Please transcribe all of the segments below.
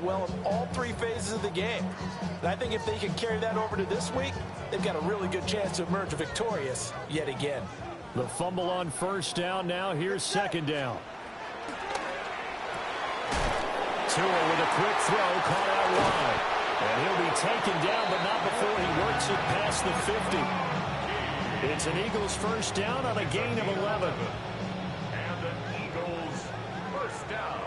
well in all three phases of the game. And I think if they can carry that over to this week, they've got a really good chance to emerge victorious yet again. The fumble on first down now. Here's second down. Tua with a quick throw, caught out wide. And he'll be taken down, but not before he works it past the 50. It's an Eagles first down on a gain of 11. And the Eagles first down.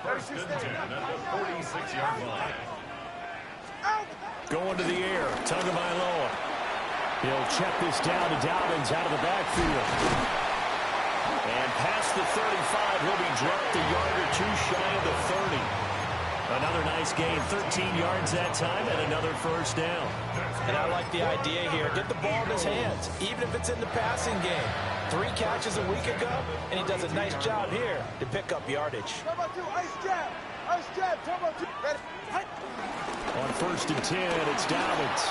First and 10 at the 46-yard line. Going to the air, Tagovailoa. He'll check this down to Dobbins out of the backfield. And past the 35, he'll be dropped a yard or two shy of the 30. Another nice gain, 13 yards that time, and another first down. And I like the idea here. Get the ball in his hands, even if it's in the passing game. 3 catches a week ago, and he does a nice job here to pick up yardage. On first and 10, it's Dobbins.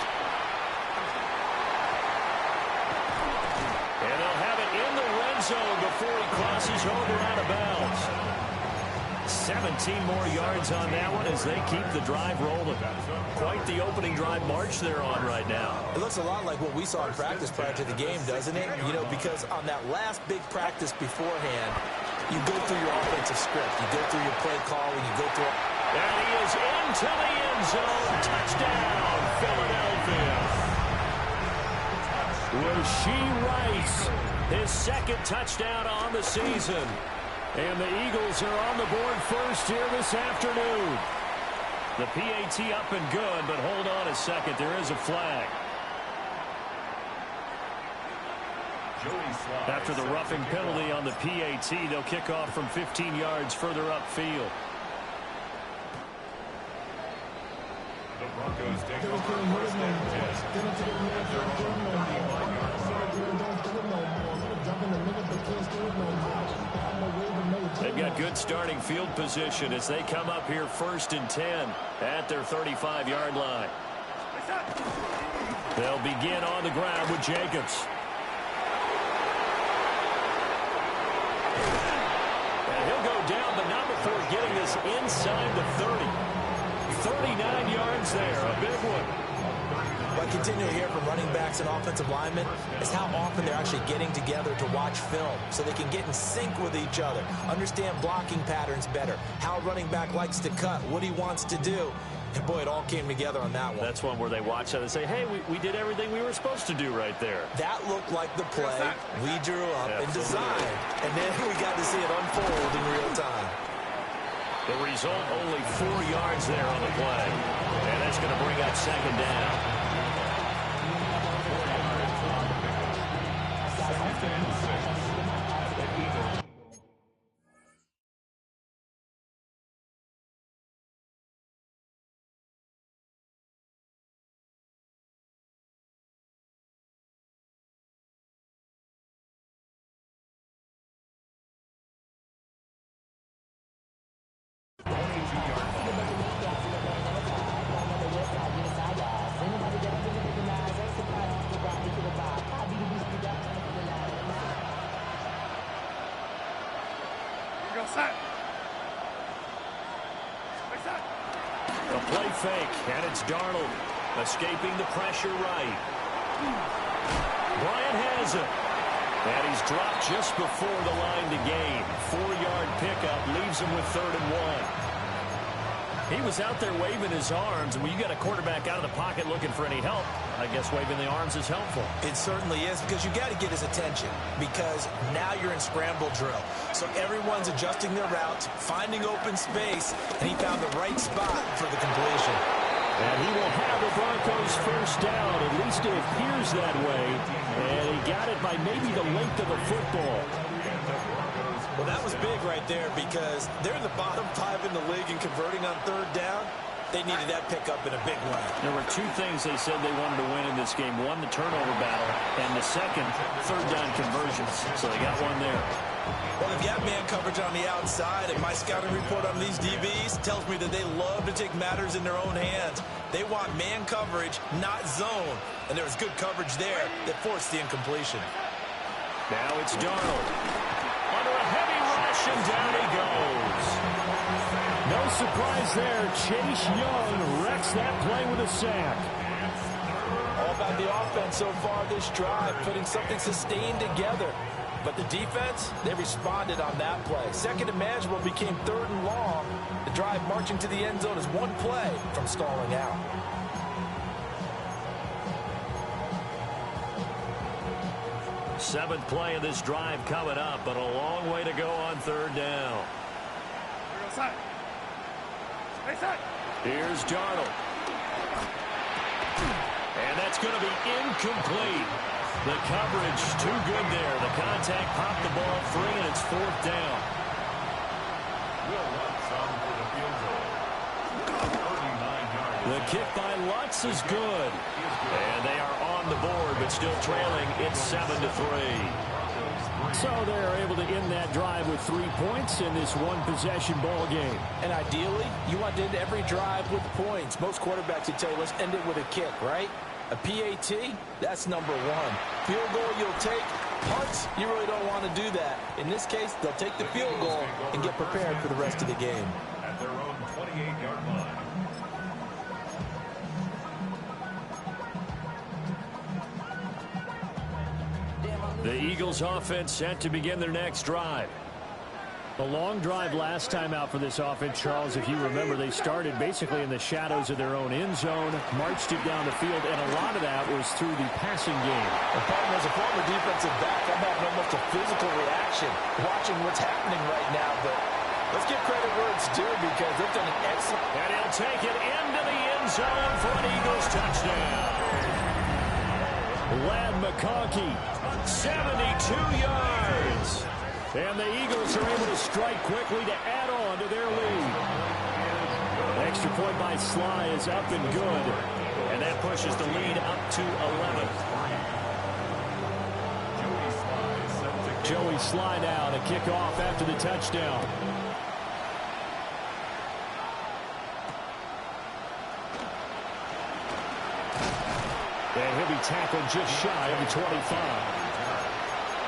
And they'll have it in the red zone before he crosses over out of bounds. 17 more yards on that one as they keep the drive rolling. Quite the opening drive march they're on right now. It looks a lot like what we saw in practice prior to the game, doesn't it? You know, because on that last big practice beforehand, you go through your offensive script. You go through your play call, and you go through... And he is into the end zone. Touchdown, Philadelphia. Rashee Rice, his second touchdown on the season. And the Eagles are on the board first here this afternoon. The PAT up and good, but hold on a second. There is a flag. After the roughing penalty on the PAT, they'll kick off from 15 yards further upfield. The Broncos take over first and 10 at their own 35-yard line. They've got good starting field position as they come up here first and 10 at their 35-yard line. They'll begin on the ground with Jacobs. And he'll go down, but not before getting this inside the 30. 39 yards there, a big one. What I continue to hear from running backs and offensive linemen is how often they're actually getting together to watch film so they can get in sync with each other, understand blocking patterns better, how a running back likes to cut, what he wants to do. And, boy, it all came together on that one. That's one where they watch that and say, hey, we did everything we were supposed to do right there. That looked like the play we drew up and designed. And then we got to see it unfold in real time. The result, only 4 yards there on the play. And that's going to bring up second down. A play fake, and it's Darnold escaping the pressure right. Bryant has it. And he's dropped just before the line to gain. 4-yard pickup leaves him with 3rd and 1. He was out there waving his arms, and when you got a quarterback out of the pocket looking for any help, I guess waving the arms is helpful. It certainly is, because you got to get his attention, because now you're in scramble drill. So everyone's adjusting their routes, finding open space, and he found the right spot for the completion. And he will have the Broncos first down. At least it appears that way. And he got it by maybe the length of the football. Well, that was big right there, because they're in the bottom 5 in the league in converting on 3rd down. They needed that pickup in a big way. There were 2 things they said they wanted to win in this game. One, the turnover battle, and the second, 3rd down conversions. So they got one there. Well, they've got man coverage on the outside, and my scouting report on these DBs tells me that they love to take matters in their own hands. They want man coverage, not zone. And there was good coverage there that forced the incompletion. Now it's Darnold. Under a heavy rush, and down he goes. No surprise there. Chase Young wrecks that play with a sack. All about the offense so far this drive, putting something sustained together. But the defense, they responded on that play. Second and manageable became third and long. The drive marching to the end zone is one play from stalling out. Seventh play of this drive coming up, but a long way to go on third down. Here's Darnold. And that's going to be incomplete. The coverage too good there. The contact popped the ball free, and it's fourth down. Will Lutz on for the field goal. 39 yards. The kick by Lutz is good. And they are on the board, but still trailing. It's 7-3. So they're able to end that drive with 3 points in this one-possession ball game. And ideally, you want to end every drive with points. Most quarterbacks would tell you, let's end it with a kick, right? A PAT, that's number one. Field goal you'll take. Punts, you really don't want to do that. In this case, they'll take the field goal and get prepared for the rest of the game. At their own 28-yard line. The Eagles offense set to begin their next drive. The long drive last time out for this offense, Charles, if you remember, they started basically in the shadows of their own end zone, marched it down the field, and a lot of that was through the passing game. As a former defensive back, I'm having almost a physical reaction watching what's happening right now, but let's give credit where it's due because they've done an excellent... And he'll take it into the end zone for an Eagles touchdown. Ladd McConkey, 72 yards. And the Eagles are able to strike quickly to add on to their lead. Extra point by Sly is up and good. And that pushes the lead up to 11. Joey Sly now to kick off after the touchdown. And he'll be tackled just shy of the 25.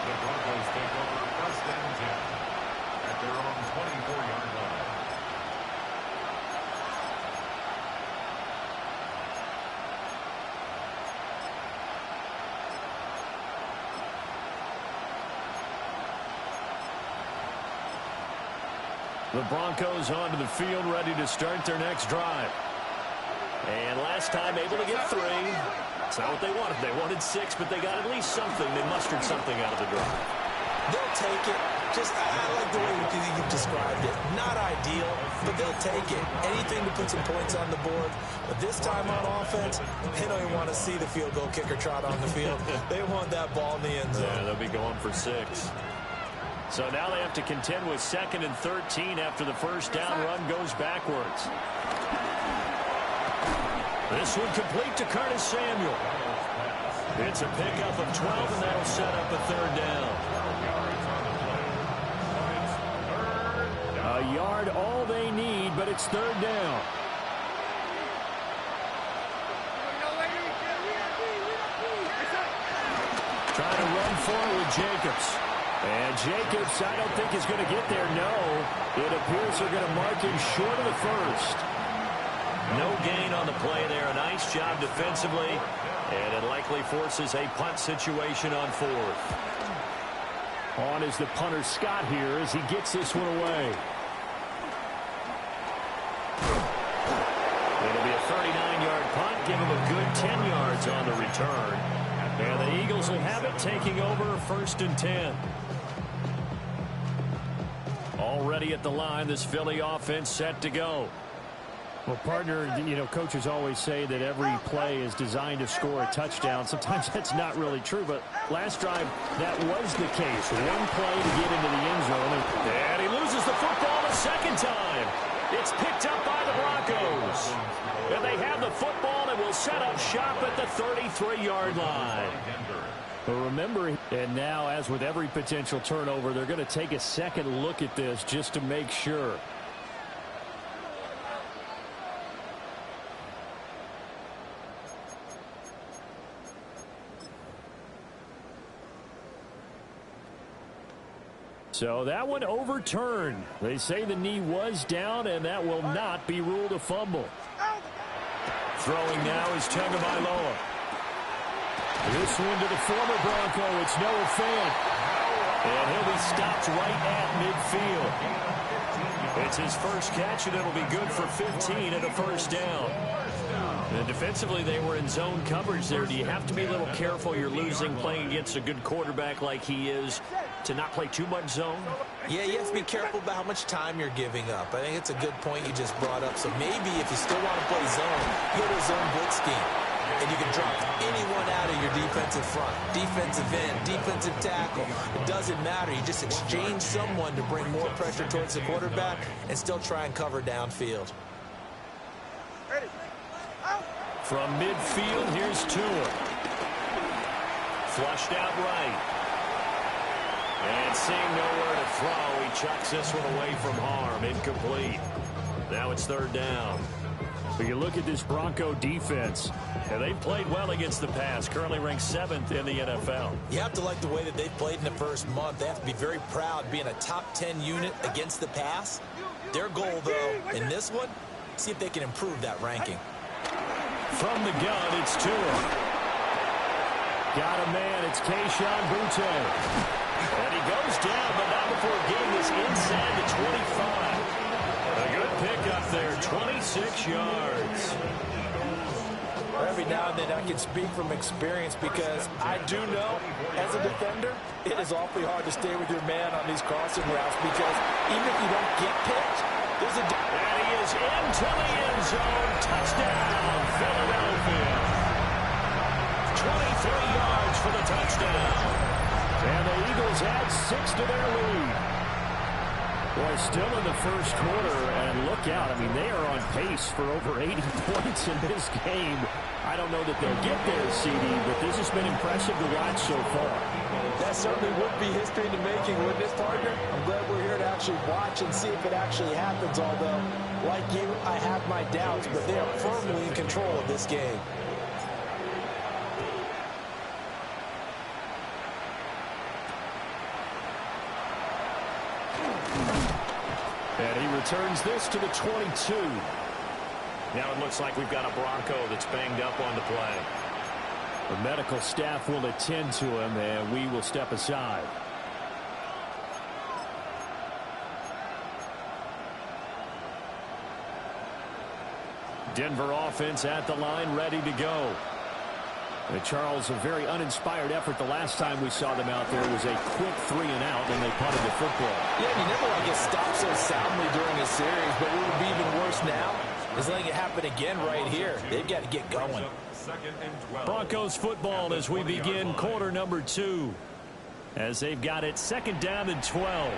The Broncos take over first and 10 at their own 24-yard line. The Broncos onto the field, ready to start their next drive. And last time able to get 3. That's not what they wanted. They wanted 6, but they got at least something. They mustered something out of the drive. They'll take it. I like the way you described it. Not ideal, but they'll take it. Anything to put some points on the board. But this time on offense, they don't even want to see the field goal kicker trot on the field. They want that ball in the end zone. Yeah, they'll be going for 6. So now they have to contend with 2nd and 13 after the first down run goes backwards. This one complete to Curtis Samuel. It's a pickup of 12, and that'll set up a third down. A yard all they need, but it's third down. Trying to run forward with Jacobs. And Jacobs, I don't think is going to get there. No, it appears they're going to mark him short of the first. No gain on the play there. A nice job defensively. And it likely forces a punt situation on 4th. On is the punter Scott here as he gets this one away. It'll be a 39-yard punt. Give him a good 10 yards on the return. And the Eagles will have it, taking over 1st and 10. Already at the line, this Philly offense set to go. Well, partner, coaches always say that every play is designed to score a touchdown. Sometimes that's not really true, but last drive, that was the case. One play to get into the end zone. And he loses the football a second time. It's picked up by the Broncos. And they have the football and will set up shop at the 33-yard line. But remember, and now, as with every potential turnover, they're going to take a second look at this just to make sure. So that one overturned. They say the knee was down, and that will not be ruled a fumble. Throwing now is Tagovailoa. This one to the former Bronco. It's Noah Fant. And he'll be stopped right at midfield. It's his first catch, and it'll be good for 15 and a first down. And defensively, they were in zone coverage there. Do you have to be a little careful? You're losing playing against a good quarterback like he is to not play too much zone? Yeah, you have to be careful about how much time you're giving up. I think it's a good point you just brought up. So maybe if you still want to play zone, go to a zone blitz scheme. And you can drop anyone out of your defensive front, defensive end, defensive tackle. It doesn't matter. You just exchange someone to bring more pressure towards the quarterback and still try and cover downfield. From midfield, here's Tua. Flushed out right. And seeing nowhere to throw, he chucks this one away from harm. Incomplete. Now it's third down. But you look at this Bronco defense, and they've played well against the pass, currently ranked 7th in the NFL. You have to like the way that they've played in the first month. They have to be very proud being a top 10 unit against the pass. Their goal, though, in this one, see if they can improve that ranking. From the gun, it's Tua. Got a man, it's Kayshon Boutte. And he goes down, but not before getting this inside the 25. A good pickup there, 26 yards. Every now and then I can speak from experience because I do know, as a defender, it is awfully hard to stay with your man on these crossing routes because even if you don't get picked, there's a... And he is into the end zone. Touchdown, Philadelphia. 23 yards for the touchdown. And the Eagles add 6 to their lead. Boy, still in the first quarter, and look out. I mean, they are on pace for over 80 points in this game. I don't know that they'll get there, CD, but this has been impressive to watch so far. That certainly would be history in the making, wouldn't it, partner? I'm glad we're here to actually watch and see if it actually happens, although, like you, I have my doubts, but they are firmly in control of this game. And he returns this to the 22. Now it looks like we've got a Bronco that's banged up on the play. The medical staff will attend to him, and we will step aside. Denver offense at the line, ready to go. And Charles, a very uninspired effort the last time we saw them out there. It was a quick 3 and out, and they punted the football. Yeah, you never want to get stopped so soundly during a series, but what would be even worse now is letting it happen again right here. They've got to get going. Broncos football as we begin quarter number 2. As they've got it 2nd down and 12.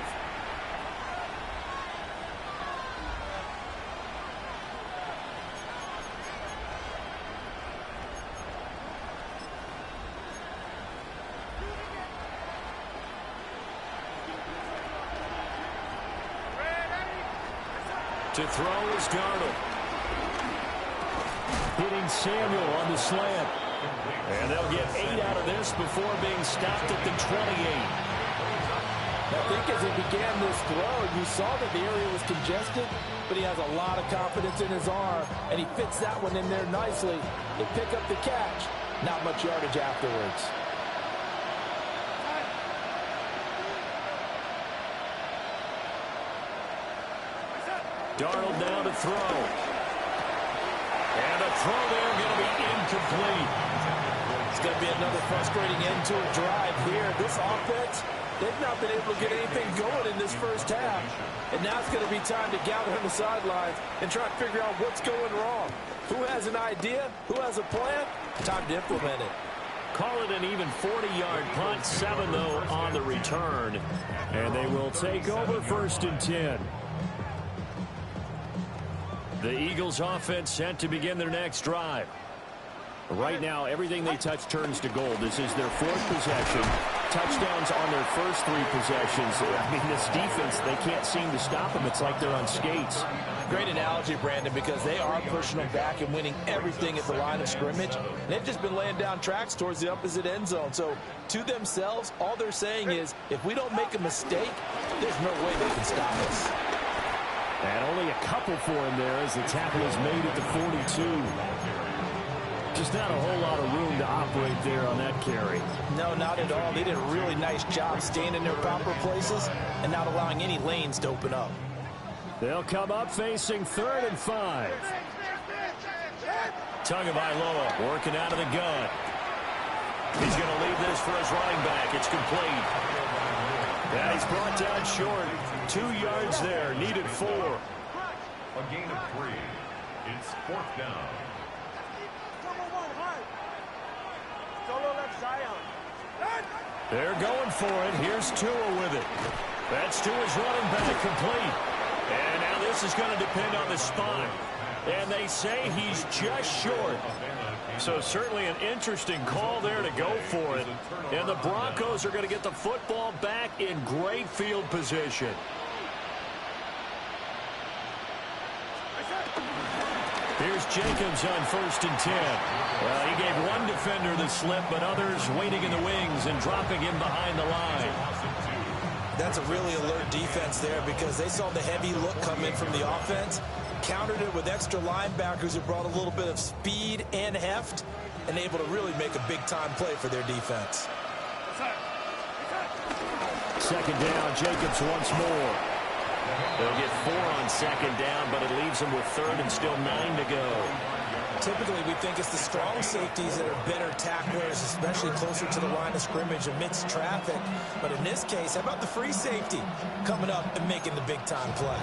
To throw is Darnold. Hitting Samuel on the slant. And they'll get 8 out of this before being stopped at the 28. I think as he began this throw, you saw that the area was congested, but he has a lot of confidence in his arm, and he fits that one in there nicely. They pick up the catch. Not much yardage afterwards. Darnold now to throw. And a throw there going to be incomplete. It's going to be another frustrating end to a drive here. This offense, they've not been able to get anything going in this first half. And now it's going to be time to gather on the sidelines and try to figure out what's going wrong. Who has an idea? Who has a plan? Time to implement it. Call it an even 40-yard punt. 7, though, on the return. And they will take over 1st and 10. The Eagles offense set to begin their next drive. Right now, everything they touch turns to gold. This is their 4th possession. Touchdowns on their first 3 possessions. I mean, this defense, they can't seem to stop them. It's like they're on skates. Great analogy, Brandon, because they are pushing them back and winning everything at the line of scrimmage. They've just been laying down tracks towards the opposite end zone. So, to themselves, all they're saying is, if we don't make a mistake, There's no way they can stop us. And only a couple for him there as the tackle is made at the 42. Just not a whole lot of room to operate there on that carry. No, not at all. They did a really nice job staying in their proper places and not allowing any lanes to open up. They'll come up facing 3rd and 5. Tagovailoa working out of the gun. He's going to leave this for his running back. It's complete. Yeah, he's brought down short. 2 yards there. Needed 4. A gain of 3. It's 4th down. They're going for it. Here's Tua with it. That's Tua's running back complete. And now this is going to depend on the spot. And they say he's just short. So certainly an interesting call there to go for it. And the Broncos are going to get the football back in great field position. Here's Jacobs on 1st and 10. Well, he gave one defender the slip, but others waiting in the wings and dropping him behind the line. That's a really alert defense there because they saw the heavy look come in from the offense, countered it with extra linebackers who brought a little bit of speed and heft, and able to really make a big-time play for their defense. 2nd down, Jacobs once more. They'll get 4 on 2nd down, but it leaves them with 3rd and still 9 to go. Typically, we think it's the strong safeties that are better tacklers, especially closer to the line of scrimmage amidst traffic. But in this case, how about the free safety coming up and making the big-time play?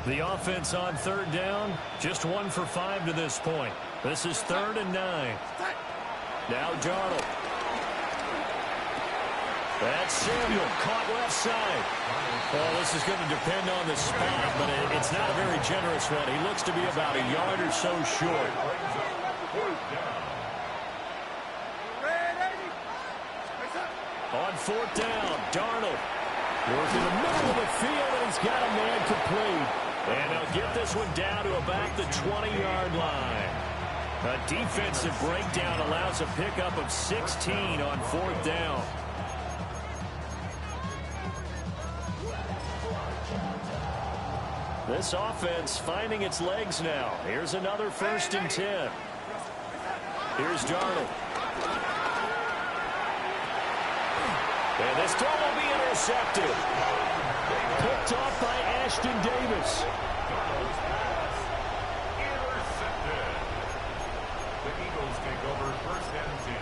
The offense on 3rd down, just 1 for 5 to this point. This is 3rd and 9. Now Darnold. That's Samuel, caught left side. Well, this is going to depend on the spot, but it's not a very generous one. He looks to be about a yard or so short. On 4th down, Darnold. Works in the middle of the field, and he's got a man complete. And they'll get this one down to about the 20-yard line. A defensive breakdown allows a pickup of 16 on 4th down. This offense finding its legs now. Here's another 1st and 10. Here's Darnold. And this throw will be intercepted. Picked off by Ashton Davis. Intercepted. The Eagles take over 1st and 10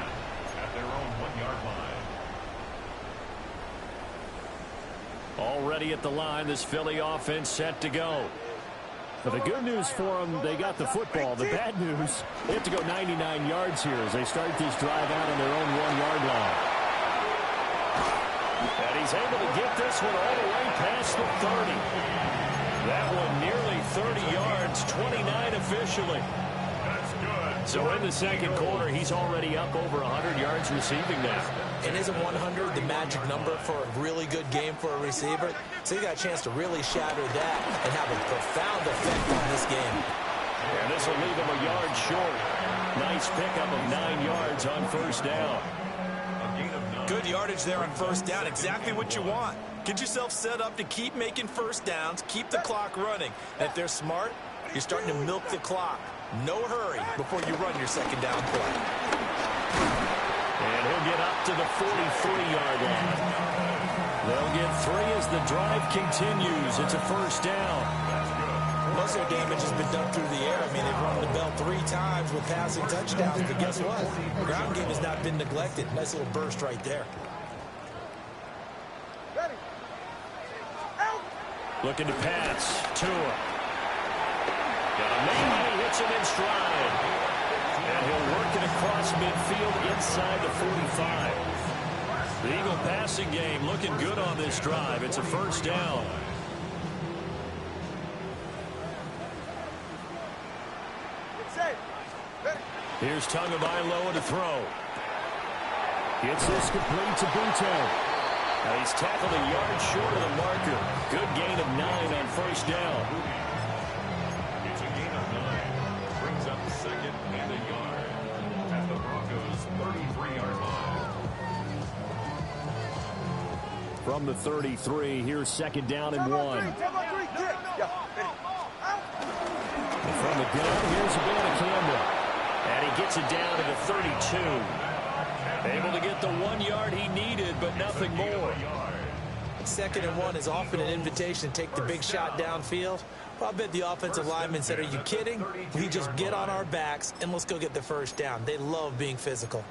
at their own 1-yard line. Already at the line, this Philly offense set to go. But the good news for them, they got the football. The bad news, they have to go 99 yards here as they start this drive out on their own 1-yard line. And he's able to get this one all the way past the 30. That one nearly 30 yards, 29 officially. That's good. So in the 2nd quarter, he's already up over 100 yards receiving now. And isn't 100 the magic number for a really good game for a receiver? So you got a chance to really shatter that and have a profound effect on this game. And this will leave him a yard short. Nice pickup of 9 yards on 1st down. Good yardage there on 1st down. Exactly what you want. Get yourself set up to keep making 1st downs, keep the clock running. And if they're smart, you're starting to milk the clock. No hurry before you run your 2nd down play. And he'll get up to the 43-yard line. They'll get 3 as the drive continues. It's a 1st down. Most of their damage has been done through the air. I mean, they've run the bell 3 times with passing touchdowns. But guess what? The ground game has not been neglected. Nice little burst right there. Looking to pass. Tua. Got a man. He hits him in stride. And he'll work it across midfield inside the 45. The Eagle passing game looking good on this drive. It's a 1st down. Here's Tagovailoa to throw. Gets this complete to Buto. Now he's tackled a yard short of the marker. Good gain of 9 on 1st down. It's a gain of 9. Brings up 2nd and a yard at the Broncos' 33-yard line. From the 33, here's second down and 1. And from the gun, here's Abanikanda. And he gets it down to the 32. Able to get the 1 yard he needed, but nothing more. Second and 1 is often an invitation to take the big shot downfield. Well, I bet the offensive lineman said, are you kidding? We just get on our backs and let's go get the first down. They love being physical.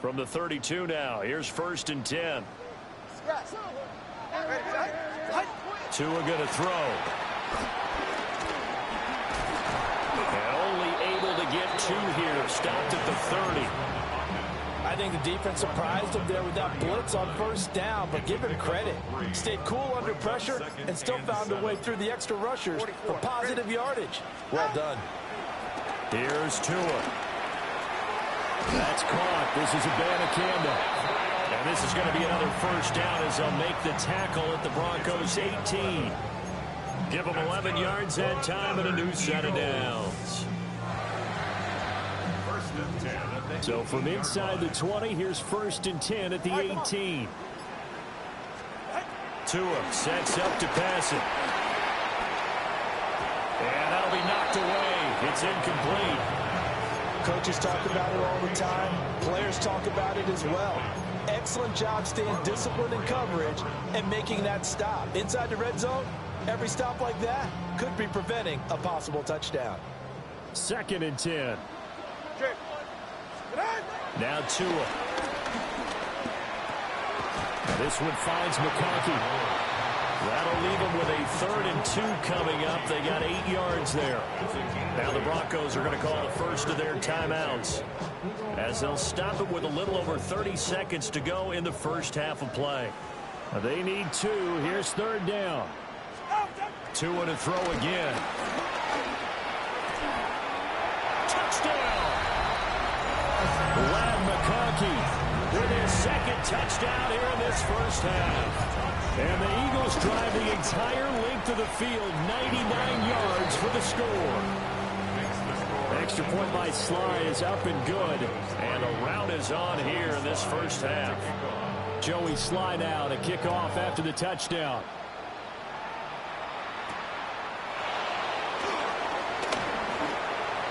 From the 32 now, here's first and 10. Tua going to throw. And only able to get 2 here. Stopped at the 30. I think the defense surprised him there with that blitz on first down, but give him credit. Stayed cool under pressure and still found a way through the extra rushers for positive yardage. Well done. Here's Tua. That's caught. This is Abanikanda. And this is going to be another first down as they'll make the tackle at the Broncos 18. Give them 11 yards that time and a new set of downs. So from inside the 20, here's first and 10 at the 18. Tua sets up to pass it. And that'll be knocked away. It's incomplete. Coaches talk about it all the time. Players talk about it as well. Excellent job staying disciplined in coverage and making that stop. Inside the red zone, every stop like that could be preventing a possible touchdown. Second and 10. Now Tua. This one finds McConkey. That'll leave them with a 3rd and 2 coming up. They got 8 yards there. Now the Broncos are going to call the first of their timeouts as they'll stop it with a little over 30 seconds to go in the first half of play. They need 2. Here's 3rd down. Tua to throw again. Touchdown! Ladd McConkey with his 2nd touchdown here in this first half. And the Eagles drive the entire length of the field, 99 yards for the score. Extra point by Sly is up and good. And a rout is on here in this first half. Joey Sly now to kick off after the touchdown.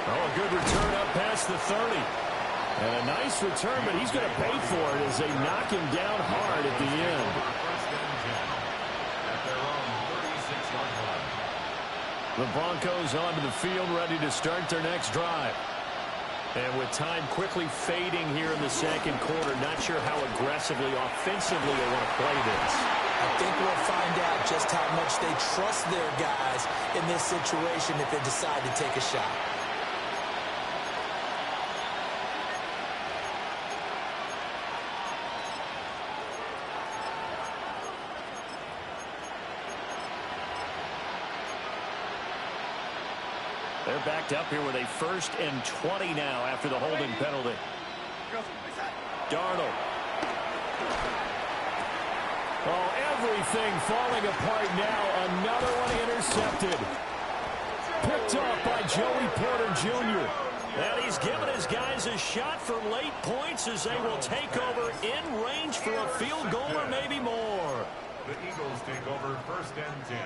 Oh, a good return up past the 30. And a nice return, but he's going to pay for it as they knock him down hard at the end. The Broncos onto the field, ready to start their next drive. And with time quickly fading here in the second quarter, not sure how aggressively, offensively they want to play this. I think we'll find out just how much they trust their guys in this situation if they decide to take a shot. They're backed up here with a 1st and 20 now after the holding penalty. Darnold. Oh, everything falling apart now. Another one intercepted. Picked off by Joey Porter Jr. And he's given his guys a shot for late points as they will take over in range for a field goal or maybe more. The Eagles take over 1st and 10.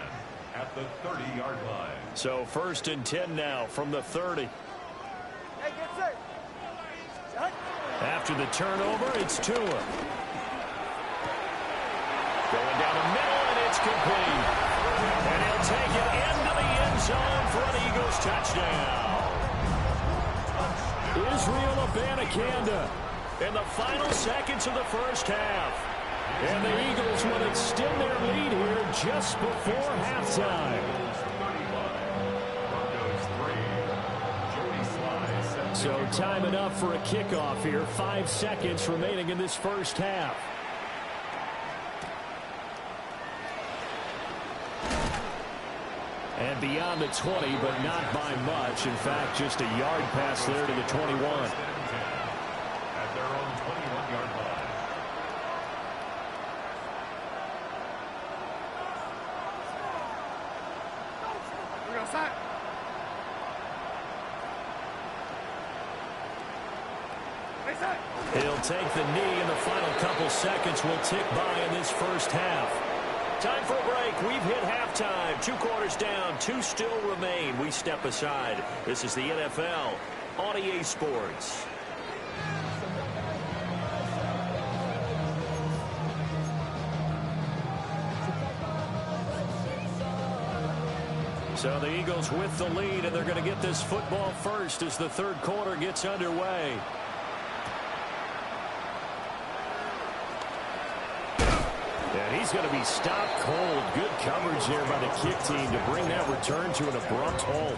At the 30-yard line. So 1st and 10 now from the 30. After the turnover, it's Tua. Going down the middle, and it's complete. And he'll take it into the end zone for an Eagles touchdown. Israel Abanikanda in the final seconds of the first half. And the Eagles will extend their lead here just before halftime. So time enough for a kickoff here. 5 seconds remaining in this first half. And beyond the 20, but not by much. In fact, just a yard pass there to the 21. At their own 21-yard line. He'll take the knee, and the final couple seconds will tick by in this first half. Time for a break. We've hit halftime. 2 quarters down. 2 still remain. We step aside. This is the NFL on EA Sports. So the Eagles with the lead, and they're going to get this football first as the third quarter gets underway. And he's going to be stopped cold. Good coverage there by the kick team to bring that return to an abrupt halt.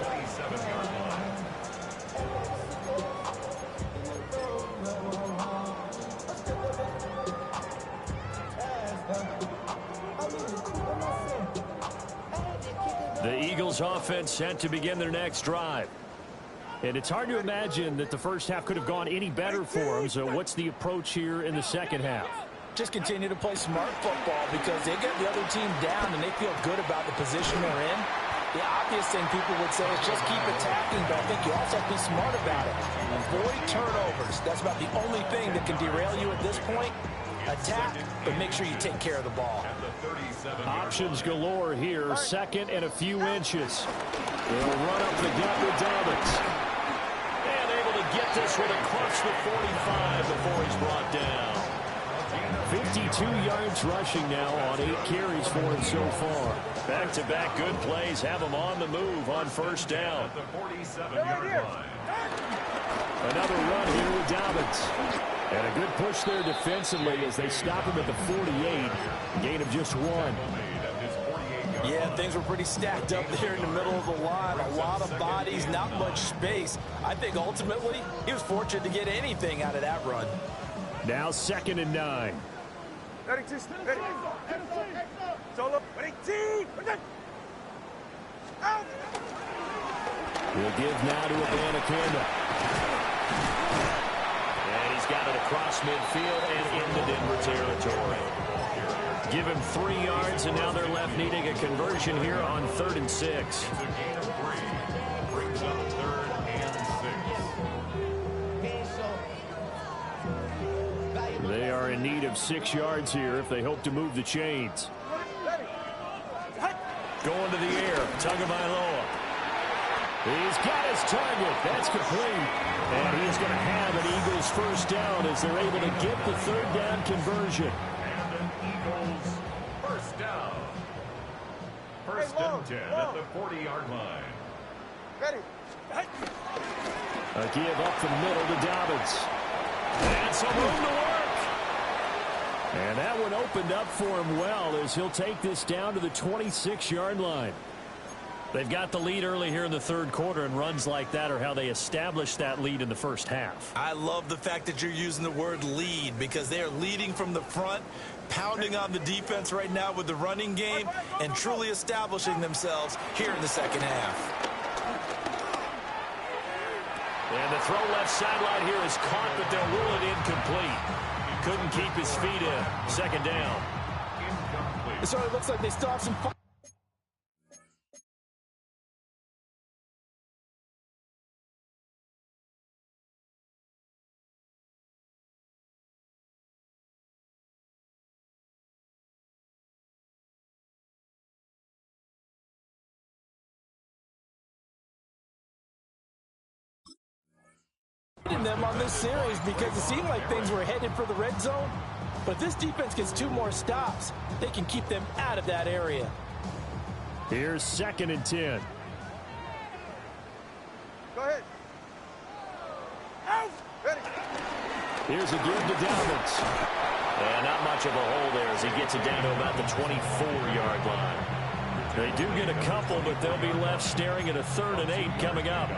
The Eagles offense set to begin their next drive. And it's hard to imagine that the first half could have gone any better for them. So what's the approach here in the second half? Just continue to play smart football because they get the other team down and they feel good about the position they're in. The obvious thing people would say is just keep attacking, but I think you also have to be smart about it. Avoid turnovers. That's about the only thing that can derail you at this point. Attack, but make sure you take care of the ball. Options galore here. Second and a few inches. They'll run up the gut with Dobbins. And able to get this one across the 45 before he's brought down. 52 yards rushing now on 8 carries for him so far. Back-to-back good plays have him on the move on first down. Another run here with Dobbins. And a good push there defensively as they stop him at the 48. Gain of just 1. Yeah, things were pretty stacked up there in the middle of the line. A lot of bodies, not much space. I think ultimately he was fortunate to get anything out of that run. Now 2nd and 9. Ready, ready. Solo, ready, team. Out. We'll give now to Abanikanda. And he's got it across midfield and into Denver territory. Give him 3 yards, and now they're left needing a conversion here on 3rd and 6. Brings up 3rd and 6. They are in need of 6 yards here if they hope to move the chains. Going to the air, Tagovailoa. He's got his target. That's complete. And he's going to have an Eagles first down as they're able to get the 3rd down conversion. And an Eagles first down. 1st and 10 at the 40-yard line. Ready. A give up the middle to Dobbins. And some room to work. And that one opened up for him well as he'll take this down to the 26-yard line. They've got the lead early here in the 3rd quarter, and runs like that are how they established that lead in the first half. I love the fact that you're using the word lead because they are leading from the front, pounding on the defense right now with the running game, and truly establishing themselves here in the second half. And the throw left sideline here is caught, but they'll rule it incomplete. Couldn't keep his feet in. 2nd down. It sort of looks like they still have some fun. Them on this series because it seemed like things were headed for the red zone, but this defense gets 2 more stops. They can keep them out of that area. Here's 2nd and 10. Go ahead. Out. Ready. Here's a give to Dobbins. And not much of a hole there as he gets it down to about the 24-yard line. They do get a couple, but they'll be left staring at a 3rd and 8 coming up.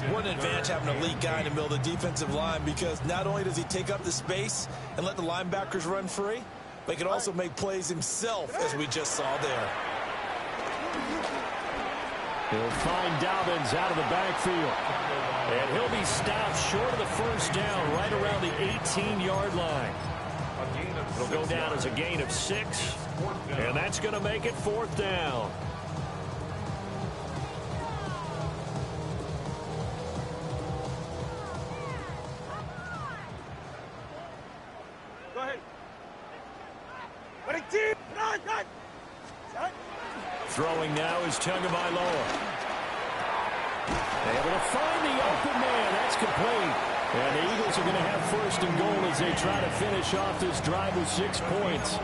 What an advantage having a elite guy in the middle of the defensive line because not only does he take up the space and let the linebackers run free, but he can also make plays himself, as we just saw there. He'll find Dobbins out of the backfield. And he'll be stopped short of the first down right around the 18-yard line. It'll go down as a gain of 6, and that's going to make it 4th down. Go ahead. Ready, team. Run. Throwing now is Tagovailoa. Able to find the open man. That's complete. And the Eagles are going to have first and goal as they try to finish off this drive with 6 points.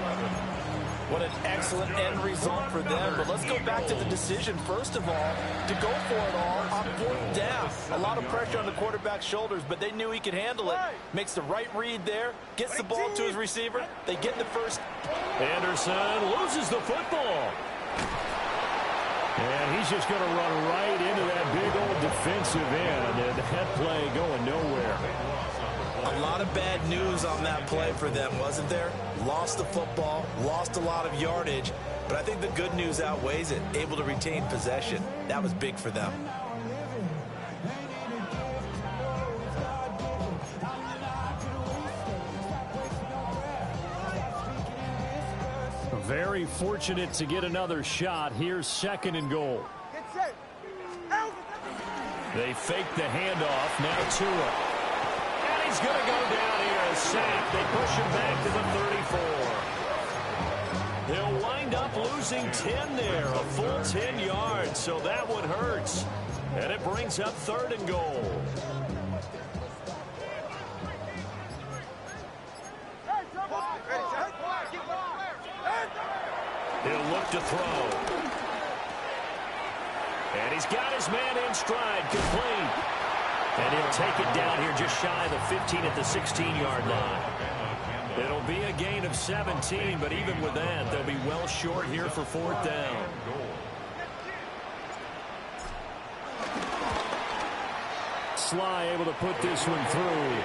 What an excellent end result for them. But let's go back to the decision, first of all, to go for it all on 4th down. A lot of pressure on the quarterback's shoulders, but they knew he could handle it. Makes the right read there, gets the ball to his receiver. They get the first. Anderson loses the football. And he's just going to run right into that big old defensive end. And that play going nowhere. A lot of bad news on that play for them, wasn't there? Lost the football, lost a lot of yardage, but I think the good news outweighs it. Able to retain possession. That was big for them. Very fortunate to get another shot. Here's 2nd and goal. Get set. They fake the handoff. Now Tua. And he's going to go down here. A sack. They push him back to the 34. He'll wind up losing 10 there. A full 10 yards. So that one hurts. And it brings up 3rd and goal. He'll look to throw. And he's got his man in stride, complete. And he'll take it down here just shy of the 15 at the 16-yard line. It'll be a gain of 17, but even with that, they'll be well short here for 4th down. Sly able to put this one through.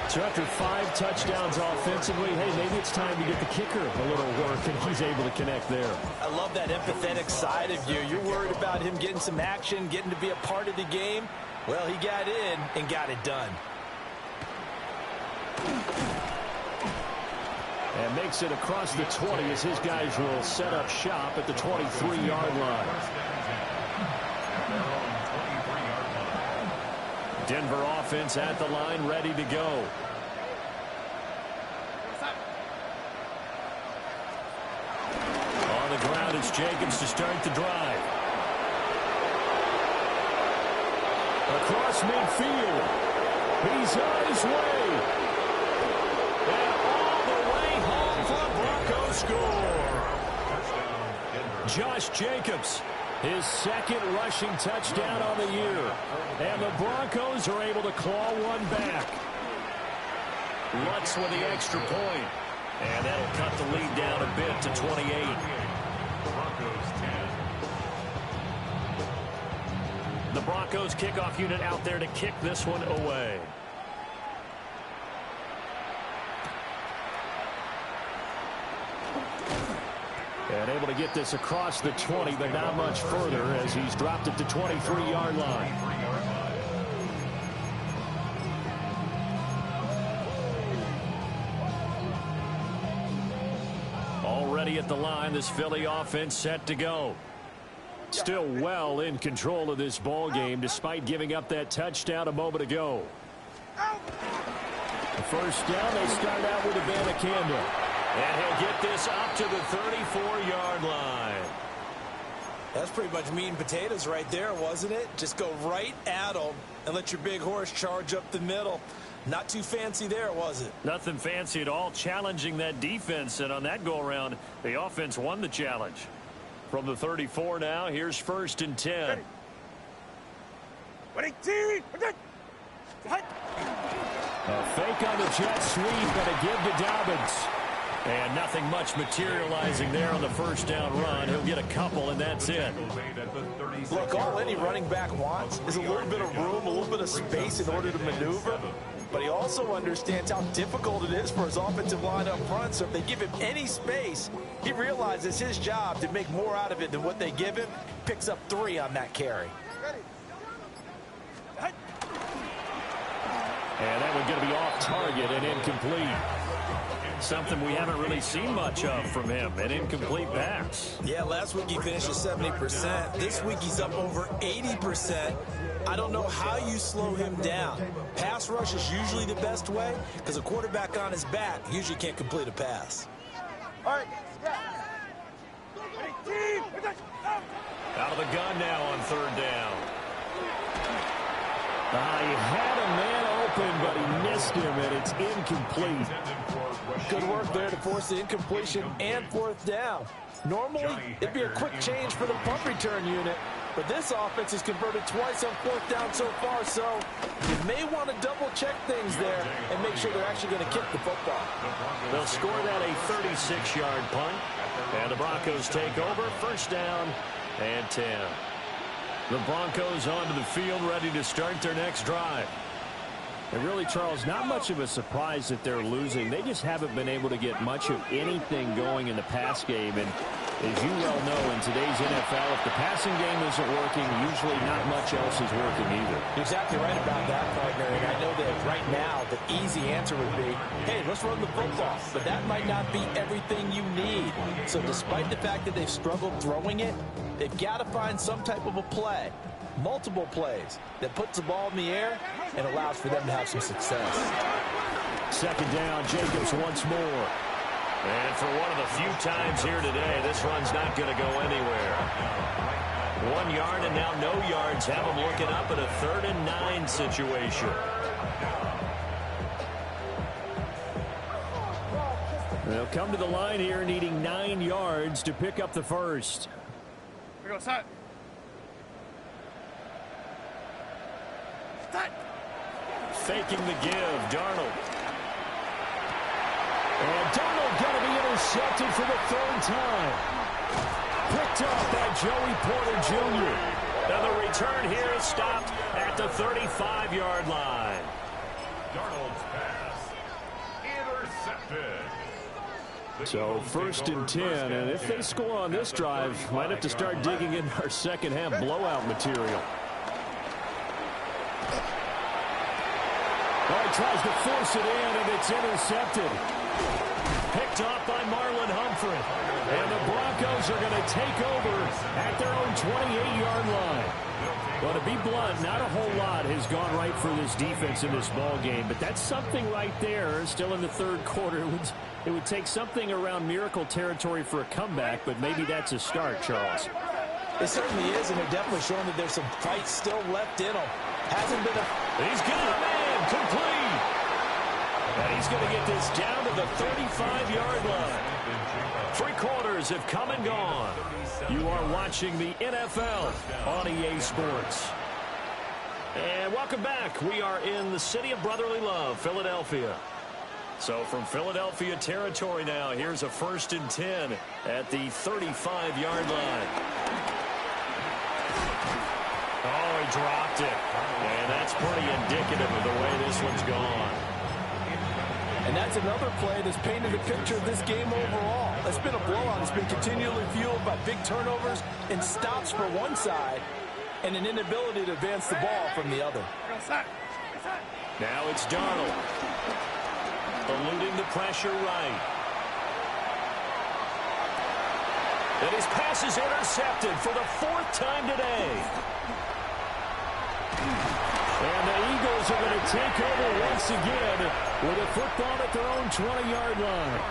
So after 5 touchdowns offensively, hey, maybe it's time to get the kicker a little work, and he's able to connect there. I love that empathetic side of you. You're worried about him getting some action, getting to be a part of the game. Well, he got in and got it done. And makes it across the 20 as his guys will set up shop at the 23-yard line. Denver offense at the line, ready to go. On the ground, it's Jacobs to start the drive. Across midfield. He's on his way. And all the way home for a Broncos score. Josh Jacobs, his 2nd rushing touchdown on the year. And the Broncos are able to claw one back. Lutz with the extra point. And that'll cut the lead down a bit to 28. The Broncos kickoff unit out there to kick this one away. And able to get this across the 20, but not much further as he's dropped it to 23-yard line. Already at the line, this Philly offense set to go. Still well in control of this ball game despite giving up that touchdown a moment ago. The first down, they start out with Abanikanda. And he'll get this up to the 34-yard line. That's pretty much meat and potatoes right there, wasn't it? Just go right at them and let your big horse charge up the middle. Not too fancy there, was it? Nothing fancy at all, challenging that defense. And on that go-around, the offense won the challenge. From the 34 now, here's 1st and 10. Ready, team. A fake on the jet sweep and a give to Dobbins. And nothing much materializing there on the first down run. He'll get a couple, and that's it. Look, all any running back wants is a little bit of room, a little bit of space in order to maneuver. But he also understands how difficult it is for his offensive line up front. So if they give him any space, he realizes his job to make more out of it than what they give him. Picks up 3 on that carry. And that one's going to be off target and incomplete. Something we haven't really seen much of from him, an incomplete pass. Yeah, last week he finished at 70%. This week he's up over 80%. I don't know how you slow him down. Pass rush is usually the best way because a quarterback on his back usually can't complete a pass. All right. Out of the gun now on third down. He had a man open, but he missed him, and it's incomplete. Good work there to force the incompletion and fourth down. Normally, it'd be a quick change for the punt return unit, but this offense has converted twice on fourth down so far, so you may want to double-check things there and make sure they're actually going to kick the football. They'll score that a 36-yard punt, and the Broncos take over, first down and 10. The Broncos onto the field, ready to start their next drive. And really, Charles, not much of a surprise that they're losing. They just haven't been able to get much of anything going in the pass game. And as you well know, in today's NFL, if the passing game isn't working, usually not much else is working either. You're exactly right about that, partner. And I know that right now the easy answer would be, hey, let's run the football. But that might not be everything you need. So despite the fact that they've struggled throwing it, they've got to find some type of a play, multiple plays, that puts the ball in the air and allows for them to have some success. Second down, Jacobs once more. And for one of the few times here today, this run's not going to go anywhere. 1 yard and now no yards. Have them looking up at a 3rd and 9 situation. They'll come to the line here needing 9 yards to pick up the first. Here we go, set. Faking the give, Darnold. And Darnold going to be intercepted for the 3rd time. Picked off by Joey Porter Jr. Now the return here is stopped at the 35-yard line. Darnold's pass intercepted. So 1st and 10, and if they score on this drive, might have to start digging in our second half blowout material. Oh, he tries to force it in, and it's intercepted. Picked off by Marlon Humphrey. And the Broncos are going to take over at their own 28-yard line. Well, to be blunt, not a whole lot has gone right for this defense in this ball game, but that's something right there. Still in the 3rd quarter, it would take something around miracle territory for a comeback, but maybe that's a start, Charles. It certainly is, and they're definitely showing that there's some fight still left in them. Hasn't been a... He's got a man complete. And he's going to get this down to the 35-yard line. 3 quarters have come and gone. You are watching the NFL on EA Sports. And welcome back. We are in the city of brotherly love, Philadelphia. So from Philadelphia territory now, here's a 1st and 10 at the 35-yard line. Oh, he dropped it. And that's pretty indicative of the way this one's gone. And that's another play that's painted the picture of this game overall. It's been a blowout. It's been continually fueled by big turnovers and stops for one side and an inability to advance the ball from the other. Now it's Darnold. Eluding the pressure right. And his pass is intercepted for the 4th time today. And the Eagles are going to take over once again with a football at their own 20-yard line.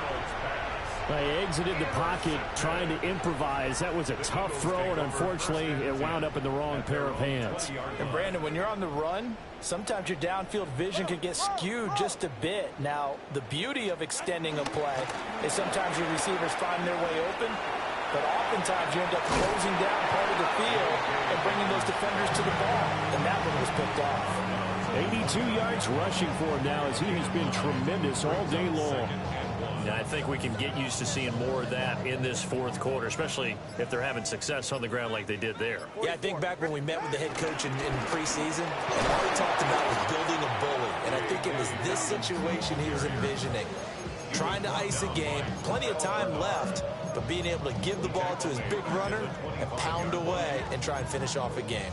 They exited the pocket trying to improvise. That was a tough throw, and unfortunately, it wound up in the wrong pair of hands. And Brandon, when you're on the run, sometimes your downfield vision can get skewed just a bit. Now, the beauty of extending a play is sometimes your receivers find their way open, but oftentimes you end up closing down part of the field and bringing those defenders to the ball, and that one was picked off. 82 yards rushing for him now as he has been tremendous all day long. Yeah, I think we can get used to seeing more of that in this 4th quarter, especially if they're having success on the ground like they did there. Yeah, I think back when we met with the head coach in preseason, and all he talked about was building a bully. And I think it was this situation he was envisioning. Trying to ice a game, plenty of time left, but being able to give the ball to his big runner and pound away and try and finish off a game.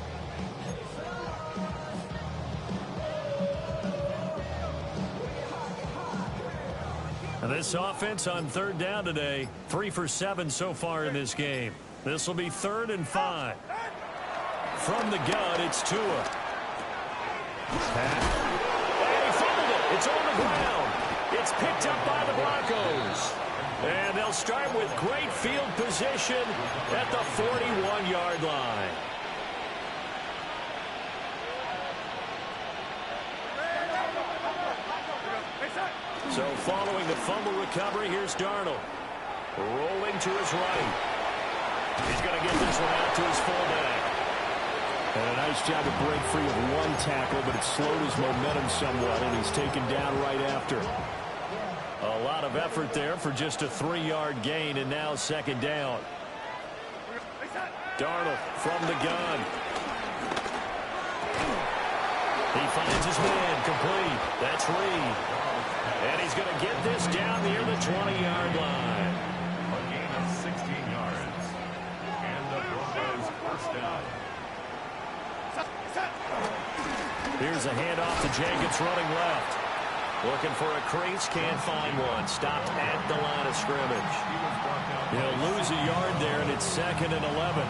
This offense on 3rd down today, 3 for 7 so far in this game. This will be 3rd and 5. From the gun, it's Tua. And he fumbled it. It's on the ground. It's picked up by the Broncos. And they'll start with great field position at the 41-yard line. So following the fumble recovery, here's Darnold. Rolling to his right. He's going to get this one out to his fullback. And a nice job to break free of one tackle, but it slowed his momentum somewhat, and he's taken down right after. A lot of effort there for just a 3-yard gain, and now second down. Darnold from the gun. He finds his man, complete. That's Reed. And he's going to get this down near the 20-yard line. A gain of 16 yards. And the Broncos first down. Here's a handoff to Jenkins running left. Looking for a crease, can't find one. Stopped at the line of scrimmage. He'll lose a yard there, and it's 2nd and 11.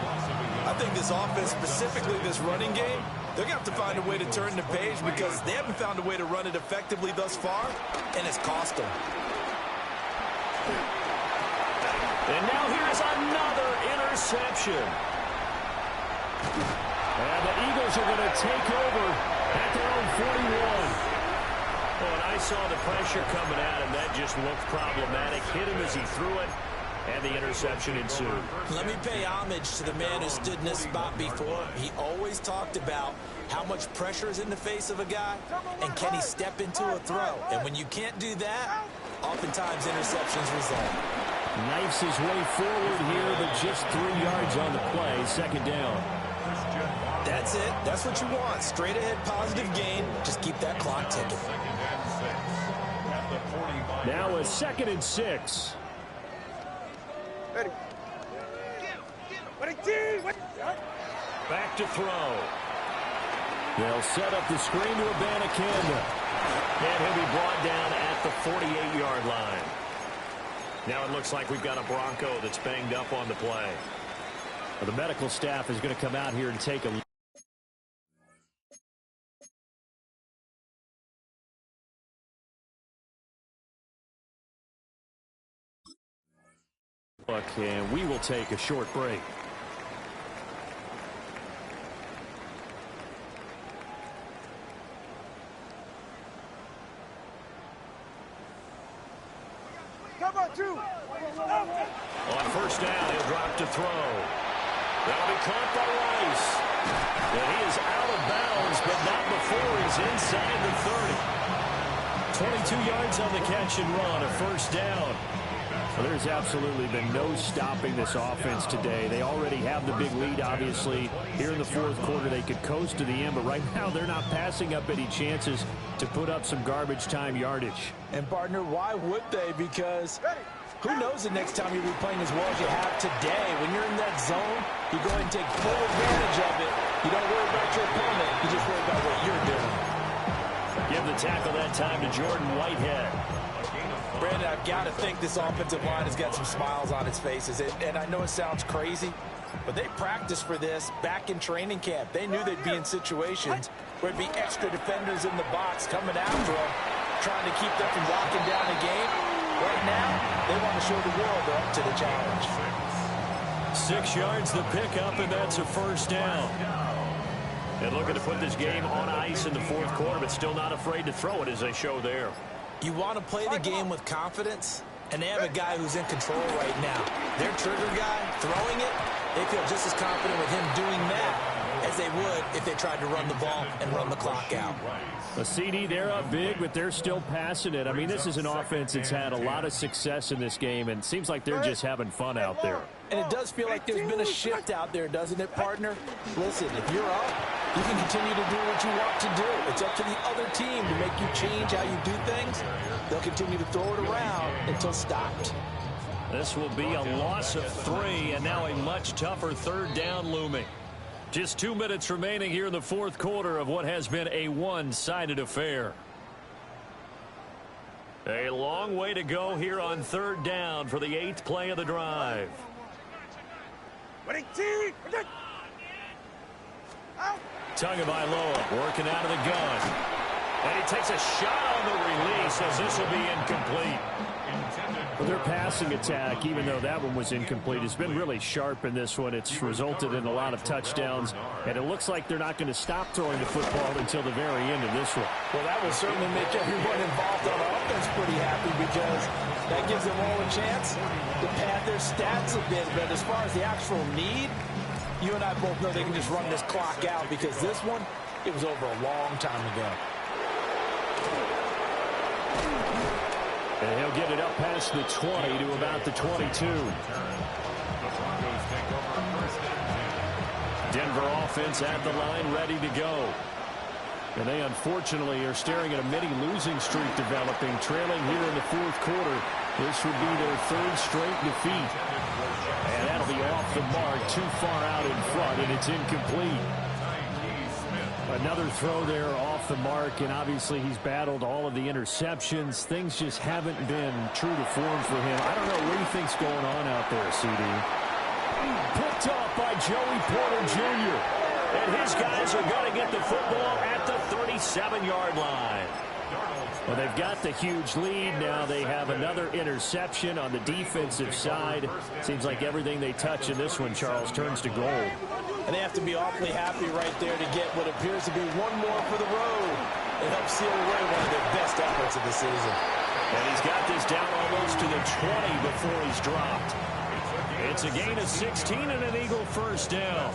I think this offense, specifically this running game, they're going to have to find a way to turn the page because they haven't found a way to run it effectively thus far, and it's cost them. And now here's another interception. And the Eagles are going to take over at their own 41. Well, and I saw the pressure coming at him. That just looked problematic. Hit him as he threw it, and the interception ensued. Let me pay homage to the man who stood in this spot before. He always talked about how much pressure is in the face of a guy, and can he step into a throw. And when you can't do that, oftentimes interceptions result. Knifes his way forward here, but just 3 yards on the play. Second down. That's it. That's what you want. Straight ahead positive gain. Just keep that clock ticking. Now a 2nd and 6. Ready. Back to throw. They'll set up the screen to Abanikanda. And he'll be brought down at the 48-yard line. Now it looks like we've got a Bronco that's banged up on the play. Well, the medical staff is going to come out here and take a look. And we will take a short break. Come on, 2. On first down, he'll drop to throw. That'll be caught by Rice. And he is out of bounds, but not before he's inside the 30. 22 yards on the catch and run, a first down. Well, there's absolutely been no stopping this offense today. They already have the big lead, obviously. Here in the fourth quarter, they could coast to the end, but right now they're not passing up any chances to put up some garbage time yardage. And, partner, why would they? Because who knows the next time you'll be playing as well as you have today. When you're in that zone, you go ahead and take full advantage of it. You don't worry about your opponent. You just worry about what you're doing. Give the tackle that time to Jordan Whitehead. Brandon, I've got to think this offensive line has got some smiles on its faces. And I know it sounds crazy, but they practiced for this back in training camp. They knew they'd be in situations where it'd be extra defenders in the box coming after them, trying to keep them from locking down the game. Right now, they want to show the world they're up to the challenge. 6 yards the pickup, and that's a first down. And looking to put this game on ice in the fourth quarter, but still not afraid to throw it as they show there. You want to play the game with confidence, and they have a guy who's in control right now. Their trigger guy throwing it, they feel just as confident with him doing that as they would if they tried to run the ball and run the clock out. A CD, they're up big, but they're still passing it. I mean, this is an offense that's had a lot of success in this game, and it seems like they're just having fun out there. And it does feel like there's been a shift out there, doesn't it, partner? Listen, if you're up, you can continue to do what you want to do. It's up to the other team to make you change how you do things. They'll continue to throw it around until stopped. This will be a loss of 3, and now a much tougher third down looming. Just 2 minutes remaining here in the fourth quarter of what has been a one-sided affair. A long way to go here on third down for the 8th play of the drive. Tagovailoa working out of the gun. And he takes a shot on the release as this will be incomplete. Well, their passing attack, even though that one was incomplete, has been really sharp in this one. It's resulted in a lot of touchdowns, and it looks like they're not going to stop throwing the football until the very end of this one. Well, that will certainly make everyone involved on offense pretty happy because that gives them all a chance to pad their stats a bit. But as far as the actual need, you and I both know they can just run this clock out because this one, it was over a long time ago. And he'll get it up past the 20 to about the 22. Denver offense at the line, ready to go. And they unfortunately are staring at a mini losing streak developing, trailing here in the fourth quarter. This would be their third straight defeat. And that'll be off the mark, too far out in front, and it's incomplete. Another throw there off the mark, and obviously he's battled all of the interceptions. Things just haven't been true to form for him. I don't know what he thinks going on out there, CD. Picked off by Joey Porter Jr. And his guys are going to get the football at the 37-yard line. Well, they've got the huge lead. Now they have another interception on the defensive side. Seems like everything they touch in this one, Charles, turns to gold. And they have to be awfully happy right there to get what appears to be one more for the road. It helps seal away one of their best efforts of the season. And he's got this down almost to the 20 before he's dropped. It's a gain of 16 and an Eagle first down.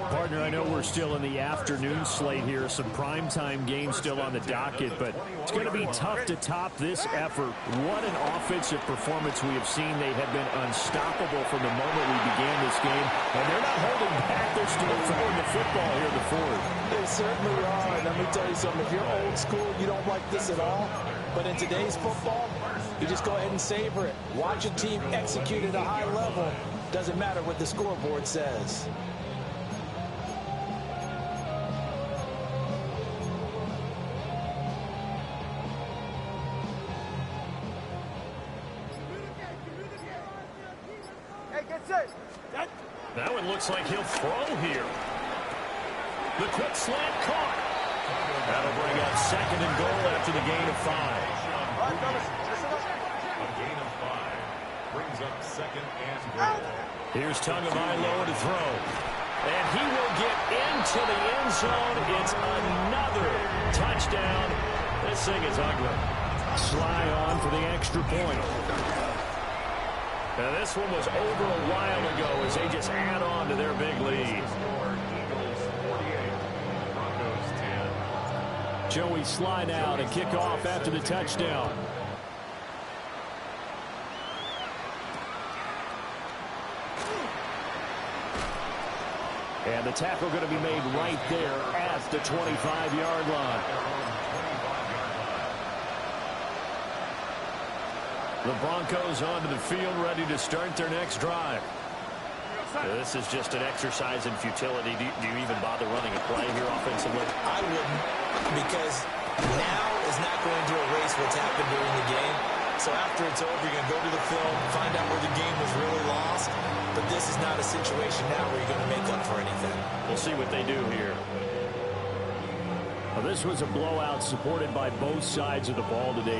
Partner, I know we're still in the afternoon slate here. Some primetime games still on the docket, but it's going to be tough to top this effort. What an offensive performance we have seen. They have been unstoppable from the moment we began this game, and they're not holding back. They're still throwing the football here in the fourth. They certainly are, and let me tell you something. If you're old school, you don't like this at all, but in today's football, you just go ahead and savor it. Watch a team execute at a high level. Doesn't matter what the scoreboard says. That one looks like he'll throw here. The quick slant caught. That'll bring up second and goal after the gain of 5. A gain of 5 brings up second and goal. Here's Tagovailoa to throw. And he will get into the end zone. It's another touchdown. This thing is ugly. Sly on for the extra point. Now this one was over a while ago as they just add on to their big lead. Eagles 48, Broncos 10. Joey slide out and kick off after the touchdown. And the tackle going to be made right there at the 25-yard line. The Broncos onto the field, ready to start their next drive. This is just an exercise in futility. Do you even bother running a play here offensively? I wouldn't, because now is not going to erase what's happened during the game. So after it's over, you're going to go to the film, find out where the game was really lost. But this is not a situation now where you're going to make up for anything. We'll see what they do here. Well, this was a blowout supported by both sides of the ball today.